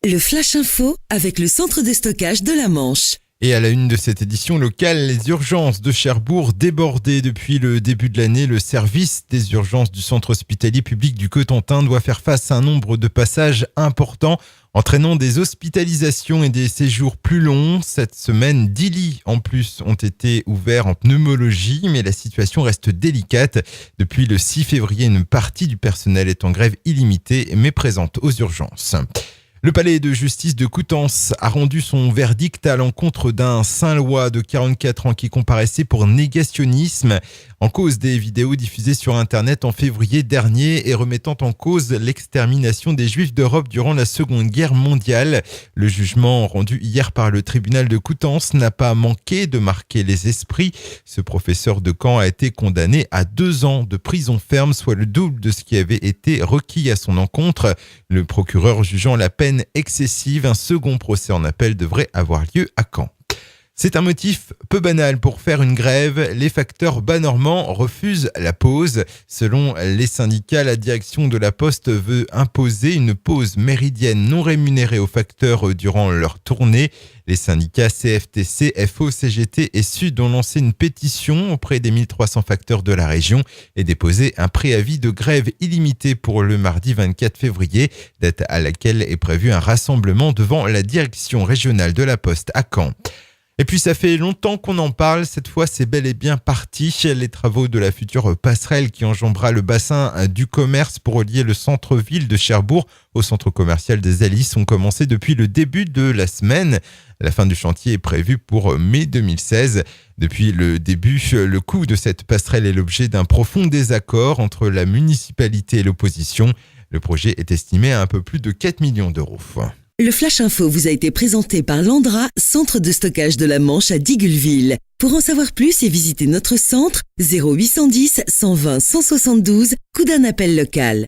Le Flash Info avec le centre de stockage de la Manche. Et à la une de cette édition locale, les urgences de Cherbourg débordées depuis le début de l'année. Le service des urgences du centre hospitalier public du Cotentin doit faire face à un nombre de passages importants, entraînant des hospitalisations et des séjours plus longs. Cette semaine, 10 lits en plus ont été ouverts en pneumologie, mais la situation reste délicate. Depuis le 6 février, une partie du personnel est en grève illimitée, mais présente aux urgences. Le palais de justice de Coutances a rendu son verdict à l'encontre d'un Saint-Lois de 44 ans qui comparaissait pour négationnisme en cause des vidéos diffusées sur Internet en février dernier et remettant en cause l'extermination des Juifs d'Europe durant la Seconde Guerre mondiale. Le jugement rendu hier par le tribunal de Coutances n'a pas manqué de marquer les esprits. Ce professeur de Caen a été condamné à 2 ans de prison ferme, soit le double de ce qui avait été requis à son encontre. Le procureur jugeant la peine excessive, un second procès en appel devrait avoir lieu à Caen. C'est un motif peu banal pour faire une grève. Les facteurs bas normands refusent la pause. Selon les syndicats, la direction de la Poste veut imposer une pause méridienne non rémunérée aux facteurs durant leur tournée. Les syndicats CFTC, FO, CGT et Sud ont lancé une pétition auprès des 1300 facteurs de la région et déposé un préavis de grève illimité pour le mardi 24 février, date à laquelle est prévu un rassemblement devant la direction régionale de la Poste à Caen. Et puis ça fait longtemps qu'on en parle, cette fois c'est bel et bien parti. Les travaux de la future passerelle qui enjambera le bassin du commerce pour relier le centre-ville de Cherbourg au centre commercial des Alices ont commencé depuis le début de la semaine. La fin du chantier est prévue pour mai 2016. Depuis le début, le coût de cette passerelle est l'objet d'un profond désaccord entre la municipalité et l'opposition. Le projet est estimé à un peu plus de 4 millions d'euros. Le Flash Info vous a été présenté par Landra, centre de stockage de la Manche à Digueulville. Pour en savoir plus et visiter notre centre, 0810 120 172, coup d'un appel local.